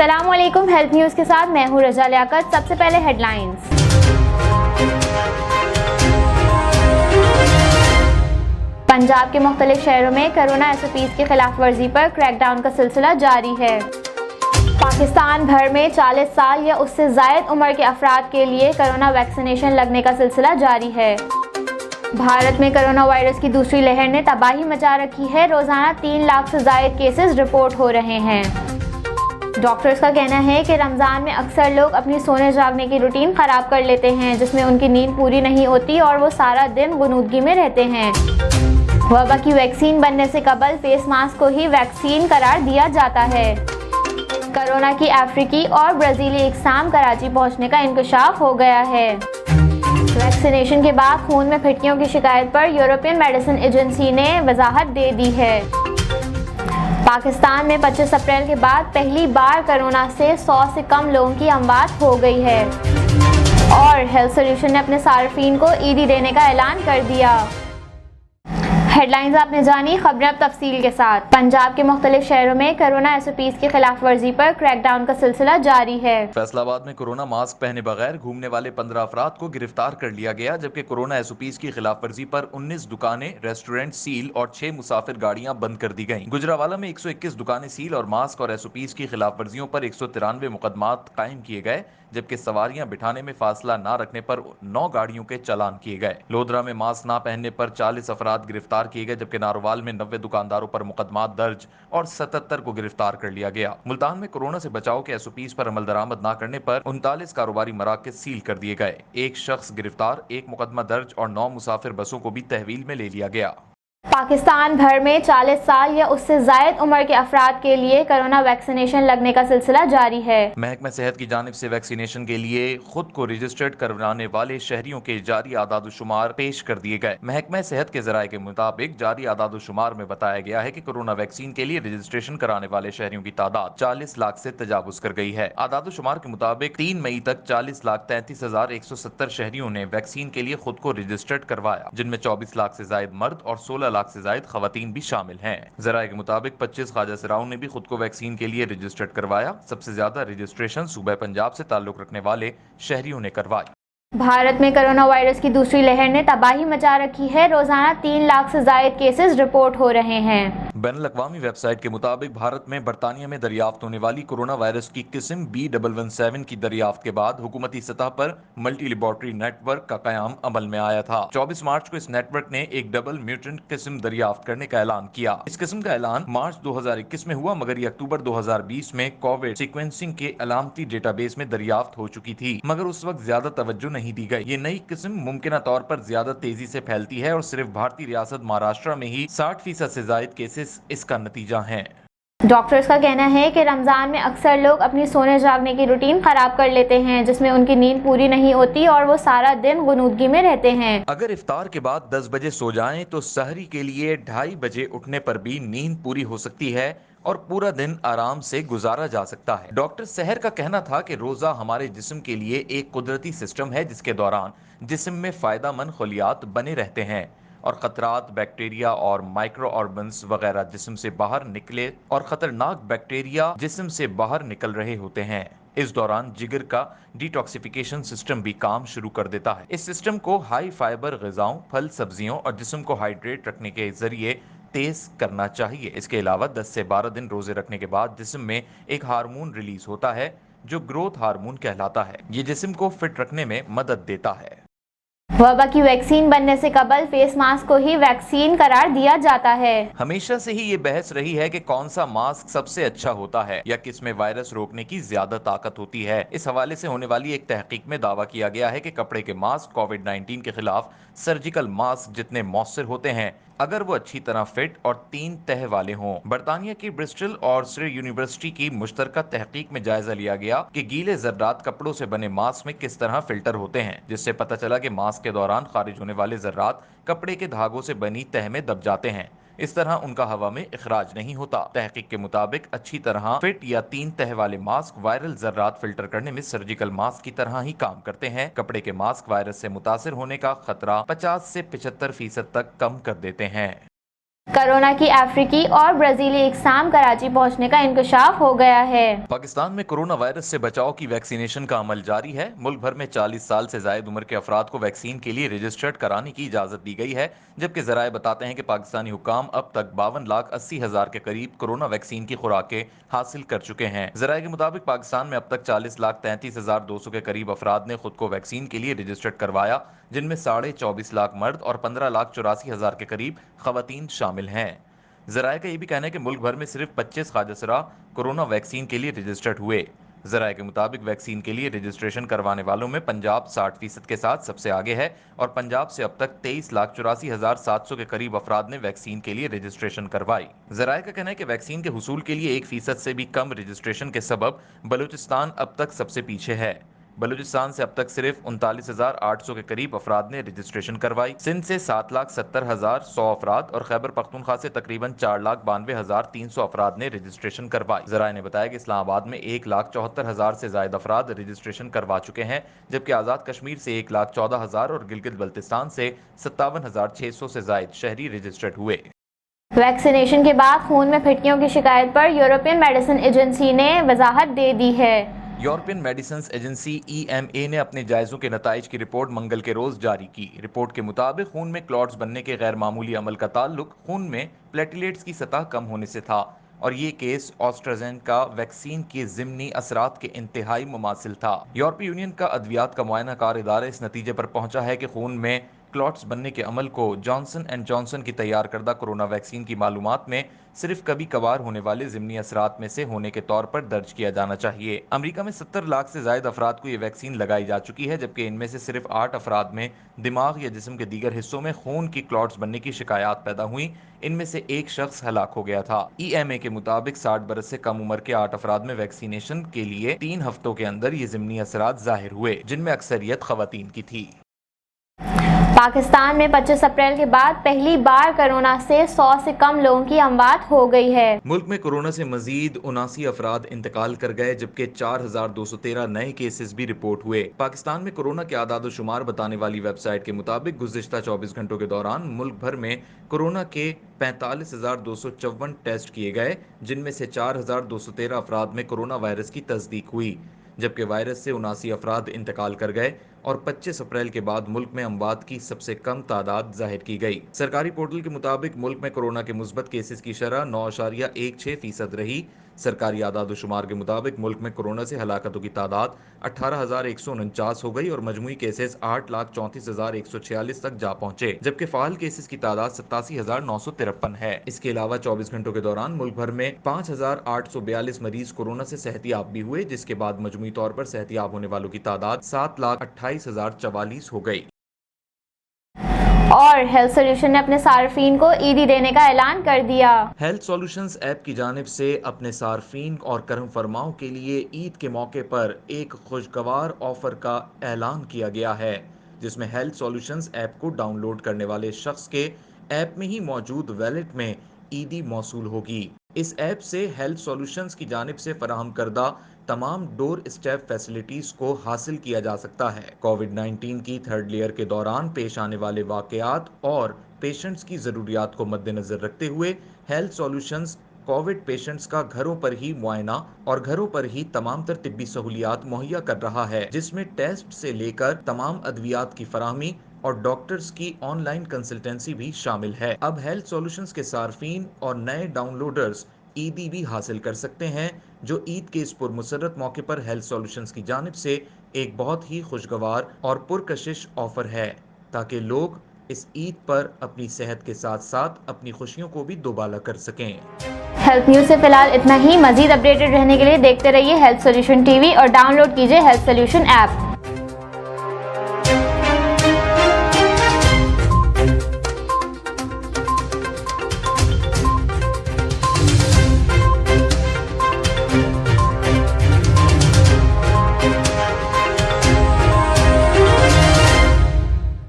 अस्सलाम वालेकुम। Health news के साथ मैं हूँ रजा लियाकत। सबसे पहले हेडलाइंस। पंजाब के मुख्तलिफ शहरों में कोरोना SOPs की खिलाफ वर्जी पर क्रैकडाउन का सिलसिला जारी है। पाकिस्तान भर में 40 साल या उससे ज़ायद उम्र के अफराद के लिए कोरोना वैक्सीनेशन लगने का सिलसिला जारी है। भारत में कोरोना वायरस की दूसरी लहर ने तबाही मचा रखी है। रोज़ाना 3 लाख से ज़ायद केसेस रिपोर्ट हो रहे हैं। डॉक्टर्स का कहना है कि रमज़ान में अक्सर लोग अपनी सोने जागने की रूटीन ख़राब कर लेते हैं, जिसमें उनकी नींद पूरी नहीं होती और वो सारा दिन गुनूदगी में रहते हैं। वबा की वैक्सीन बनने से कबल फेस मास्क को ही वैक्सीन करार दिया जाता है। कोरोना की अफ्रीकी और ब्राज़ीली इकसाम कराची पहुंचने का इंकशाफ हो गया है। वैक्सीनेशन के बाद खून में फिटकियों की शिकायत पर यूरोपियन मेडिसिन एजेंसी ने वजाहत दे दी है। पाकिस्तान में 25 अप्रैल के बाद पहली बार कोरोना से 100 से कम लोगों की अमवात हो गई है। और हेल्थ सॉल्यूशन ने अपने सार्फिन को ईदी देने का ऐलान कर दिया। हेडलाइंस आपने जानी, खबरें अब तफसील के साथ। पंजाब के मुख्तलिफ शहरों में कोरोना SOPs की खिलाफ वर्जी पर क्रैकडाउन का सिलसिला जारी है। फैसलाबाद में कोरोना मास्क पहने बगैर घूमने वाले 15 अफराद को गिरफ्तार कर लिया गया, जबकि कोरोना SOPs की खिलाफ वर्जी पर 19 दुकानें, रेस्टोरेंट सील और 6 मुसाफिर गाड़ियां बंद कर दी गईं। गुजरावाला में 121 दुकानें सील और मास्क और SOPs की खिलाफ वर्जियों पर 193 मुकदमात कायम किए गए, जबकि सवारियां बिठाने में फासला न रखने पर 9 गाड़ियों के चालान किए गए। लोधरा में मास्क न पहनने पर 40 अफराद गिरफ्तार किए गए, जबकि नारोवाल में 90 दुकानदारों पर मुकदमात दर्ज और 77 को गिरफ्तार कर लिया गया। मुल्तान में कोरोना से बचाव के SOPs पर अमल दरामद न करने पर 39 कारोबारी मराकज सील कर दिए गए। 1 शख्स गिरफ्तार, 1 मुकदमा दर्ज और 9 मुसाफिर बसों को भी तहवील में ले लिया गया। पाकिस्तान भर में 40 साल या उससे ज़ायद उम्र के अफराद के लिए कोरोना वैक्सीनेशन लगने का सिलसिला जारी है। महकमा सेहत की जानिब से वैक्सीनेशन के लिए खुद को रजिस्टर्ड करवाने वाले शहरियों के जारी आदाद-ओ-शुमार पेश कर दिए गए। महकमा सेहत के ज़राए के मुताबिक जारी आदाद-ओ-शुमार में बताया गया है कि कोरोना वैक्सीन के लिए रजिस्ट्रेशन कराने वाले शहरियों की तादाद 40 लाख से तजावुज कर गई है। आदाद-ओ-शुमार के मुताबिक 3 मई तक 40,33,170 शहरियों ने वैक्सीन के लिए खुद को रजिस्टर्ड करवाया, जिनमें 24 लाख से जायद मर्द और 16 लाख से जायद खवातीन भी शामिल हैं। ज़राए के मुताबिक 25 ख्वाजा सराओं ने भी खुद को वैक्सीन के लिए रजिस्टर्ड करवाया। सबसे ज्यादा रजिस्ट्रेशन सूबा पंजाब से ताल्लुक रखने वाले शहरियों ने करवाई। भारत में कोरोना वायरस की दूसरी लहर ने तबाही मचा रखी है। रोजाना 3 लाख से जायद केसेस रिपोर्ट हो रहे हैं। बैनुल-अक़वामी वेबसाइट के मुताबिक भारत में बरतानिया में दरियाफ्त होने वाली कोरोना वायरस की किस्म B117 की दरियाफ्त के बाद हुकूमती सतह पर मल्टी लेबोरेटरी नेटवर्क का कयाम अमल में आया था। 24 मार्च को इस नेटवर्क ने एक डबल म्यूटेंट किस्म दरियाफ्त करने का ऐलान किया। इस किस्म का ऐलान मार्च 2021 में हुआ, मगर ये अक्टूबर 2020 में कोविड सीक्वेंसिंग के अलामती डेटाबेस में दरियाफ्त हो चुकी थी, मगर उस वक्त ज्यादा तवज्जो नहीं दी गई। ये नई किस्म मुमकिन तौर पर ज्यादा तेजी से फैलती है और सिर्फ भारतीय रियासत महाराष्ट्र में ही 60% से जायद केसेस इसका नतीजा हैं। डॉक्टर्स का कहना है कि रमजान में अक्सर लोग अपनी सोने जागने की रूटीन खराब कर लेते हैं, जिसमें उनकी नींद पूरी नहीं होती और वो सारा दिन गुनूदगी में रहते हैं। अगर इफ्तार के बाद 10 बजे सो जाएं तो सहरी के लिए 2:30 बजे उठने पर भी नींद पूरी हो सकती है और पूरा दिन आराम से गुजारा जा सकता है। डॉक्टर सहर का कहना था कि रोजा हमारे जिस्म के लिए एक कुदरती सिस्टम है, जिसके दौरान जिस्म में फायदामंद खलियात बने रहते हैं और खतरात, बैक्टीरिया और माइक्रो ऑर्गन्स वगैरह जिस्म से बाहर निकले और खतरनाक बैक्टीरिया जिस्म से बाहर निकल रहे होते हैं। इस दौरान जिगर का डिटॉक्सिफिकेशन सिस्टम भी काम शुरू कर देता है। इस सिस्टम को हाई फाइबर ग़िज़ाओं, फल, सब्जियों और जिस्म को हाइड्रेट रखने के जरिए तेज करना चाहिए। इसके अलावा 10 से 12 दिन रोजे रखने के बाद जिस्म में एक हार्मोन रिलीज होता है जो ग्रोथ हार्मोन कहलाता है। ये जिस्म को फिट रखने में मदद देता है। वबा की वैक्सीन बनने से कबल फेस मास्क को ही वैक्सीन करार दिया जाता है। हमेशा से ही ये बहस रही है कि कौन सा मास्क सबसे अच्छा होता है या किस में वायरस रोकने की ज्यादा ताकत होती है। इस हवाले से होने वाली एक तहकीक में दावा किया गया है कि कपड़े के मास्क कोविड-19 के खिलाफ सर्जिकल मास्क जितने मौसर होते हैं, अगर वो अच्छी तरह फिट और 3 तह वाले हों। बरतानिया की ब्रिस्टल और सर यूनिवर्सिटी की मुश्तरका तहकीक में जायजा लिया गया कि गीले जर्रात कपड़ों से बने मास्क में किस तरह फिल्टर होते हैं, जिससे पता चला कि मास्क के दौरान खारिज होने वाले जर्रात कपड़े के धागों से बनी तह में दब जाते हैं। इस तरह उनका हवा में इखराज नहीं होता। तहकीक के मुताबिक अच्छी तरह फिट या 3 तह वाले मास्क वायरल जर्रात फिल्टर करने में सर्जिकल मास्क की तरह ही काम करते हैं। कपड़े के मास्क वायरस से मुतासिर होने का खतरा 50 से 75% तक कम कर देते हैं। कोरोना की अफ्रीकी और ब्राजीली इकसाम कराची पहुंचने का इंकशाफ हो गया है। पाकिस्तान में कोरोना वायरस से बचाव की वैक्सीनेशन का अमल जारी है। मुल्क भर में 40 साल से जायद उम्र के अफराद को वैक्सीन के लिए रजिस्टर्ड कराने की इजाजत दी गई है, जबकि जराए बताते हैं कि पाकिस्तानी हुक्काम अब तक 52,80,000 के करीब कोरोना वैक्सीन की खुराकें हासिल कर चुके हैं। जराए के मुताबिक पाकिस्तान में अब तक 40,33,200 के करीब अफराद ने खुद को वैक्सीन के लिए रजिस्टर्ड करवाया, जिनमें 24.5 लाख मर्द और 15,84,000 के करीब खवातीन शामिल हैं। जराए का ये भी कहना है कि मुल्क भर में सिर्फ 25 खाजसरा कोरोना वैक्सीन के लिए रजिस्टर्ड हुए। जराए के मुताबिक वैक्सीन के लिए रजिस्ट्रेशन करवाने वालों में पंजाब 60% के साथ सबसे आगे है और पंजाब से अब तक 23,84,700 के करीब अफराद ने वैक्सीन के लिए रजिस्ट्रेशन करवाई। जराए का कहना है कि वैक्सीन के हुसूल के लिए 1% से भी कम रजिस्ट्रेशन के सबब बलूचिस्तान अब तक सबसे पीछे है। बलूचिस्तान से अब तक सिर्फ 39,800 के करीब अफराद ने रजिस्ट्रेशन करवाई। सिंध से 7,70,100 अफराद और खैबर पख्तूनख्वा से तकरीबन 4,92,300 अफराद ने रजिस्ट्रेशन करवाई। जराए ने बताया कि इस्लामाबाद में 1,74,000 से ज्यादा अफराद रजिस्ट्रेशन करवा चुके हैं, जबकि आज़ाद कश्मीर से 1,14,000 और गिलगित बल्तिस्तान से 57,600 से ज्यादा शहरी रजिस्टर्ड हुए। वैक्सीनेशन के बाद खून में फिटकियों की शिकायत पर यूरोपियन मेडिसिन एजेंसी ने वजाहत दे दी है। यूरोपियन मेडिसिन एजेंसी EMA ने अपने जायजों के नताइज की रिपोर्ट मंगल के रोज जारी की। रिपोर्ट के मुताबिक खून में क्लॉट्स बनने के गैर मामूली अमल का ताल्लुक खून में प्लेटलेट्स की सतह कम होने से था और ये केस ऑस्ट्राजेनेका वैक्सीन के ज़िमनी असरात के इंतहाई मुमासिल था। यूरोपीय यूनियन का अद्वियात का मुआयना कार इदारा इस नतीजे पर पहुंचा है कि खून में क्लॉट्स बनने के अमल को जॉनसन एंड जॉनसन की तैयार करदा कोरोना वैक्सीन की मालूमात में सिर्फ कभी कभार होने वाले ज़िमनी असरात में से होने के तौर पर दर्ज किया जाना चाहिए। अमेरिका में 70 लाख से ज्यादा अफराद को ये वैक्सीन लगाई जा चुकी है, जबकि इनमें से सिर्फ 8 अफराद में दिमाग या जिस्म के दीगर हिस्सों में खून की क्लॉट्स बनने की शिकायत पैदा हुई। इनमें से एक शख्स हलाक हो गया था। EMA के मुताबिक 60 बरस से कम उम्र के 8 अफराद में वैक्सीनेशन के लिए 3 हफ्तों के अंदर ये ज़िमनी असरात जाहिर हुए, जिनमें अक्सरियत खवातीन की थी। पाकिस्तान में 25 अप्रैल के बाद पहली बार कोरोना से 100 से कम लोगों की अमवात हो गई है। मुल्क में कोरोना से मजीद 79 अफराद इंतकाल कर गए, जबकि 4,213 नए केसेस भी रिपोर्ट हुए। पाकिस्तान में कोरोना के आदाद शुमार बताने वाली वेबसाइट के मुताबिक गुज़िश्ता 24 घंटों के दौरान मुल्क भर में कोरोना के 45,254 टेस्ट किए गए, जिनमें से 4,213 अफराद में कोरोना वायरस की तस्दीक हुई, जबकि वायरस से 79 अफराद इंतकाल कर गए और 25 अप्रैल के बाद मुल्क में अमवात की सबसे कम तादाद जाहिर की गई। सरकारी पोर्टल के मुताबिक मुल्क में कोरोना के मुस्बत केसेस की शरह 9.16% रही। सरकारी आदाद शुमार के मुताबिक मुल्क में कोरोना से हलाकतों की तादाद 18,149 हो गई और मजमूई केसेस 8,34,146 तक जा पहुंचे, जबकि फाल केसेस की तादाद 87,953 है। इसके अलावा 24 घंटों के दौरान मुल्क भर में 5,842 मरीज कोरोना से सेहतियाब भी हुए, जिसके बाद मजमूई तौर पर सेहतियाब होने वालों की तादाद 7,28,044 हो गई। और हेल्थ सॉल्यूशन ने अपने सार्फिन को ईदी देने का ऐलान कर दिया। हेल्थ सॉल्यूशंस ऐप की जानिब से अपने सार्फिन और करम फरमाओं के लिए ईद के मौके पर एक खुशगवार ऑफर का ऐलान किया गया है, जिसमें हेल्थ सॉल्यूशंस ऐप को डाउनलोड करने वाले शख्स के ऐप में ही मौजूद वैलेट में ईदी मौसूल होगी। इस ऐप से हेल्थ सॉल्यूशंस की जानिब से फराहम करदा तमाम डोर स्टेप फैसिलिटीज को हासिल किया जा सकता है। कोविड-19 की थर्ड लेयर के दौरान पेश आने वाले वाकयात और पेशेंट्स की ज़रूरियात को मद्देनजर रखते हुए हेल्थ सॉल्यूशंस कोविड पेशेंट्स का घरों पर ही मुआयना और घरों पर ही तमाम तर तिब्बी सहूलियात मुहैया कर रहा है, जिसमें टेस्ट से लेकर तमाम अद्वियात की फराहमी और डॉक्टर्स की ऑनलाइन कंसल्टेंसी भी शामिल है। अब हेल्थ सॉल्यूशंस के सार्फिन और नए डाउनलोडर्स ईदी भी हासिल कर सकते हैं, जो ईद के इस पुरमसरत मौके पर हेल्थ सॉल्यूशंस की जानिब से एक बहुत ही खुशगवार और पुरकशिश ऑफर है, ताकि लोग इस ईद पर अपनी सेहत के साथ साथ अपनी खुशियों को भी दोबाला कर सकें। हेल्थ न्यूज से फिलहाल इतना ही। मजीद अपडेटेड रहने के लिए देखते रहिए हेल्थ सॉल्यूशन टीवी और डाउनलोड कीजिए हेल्थ सॉल्यूशन ऐप।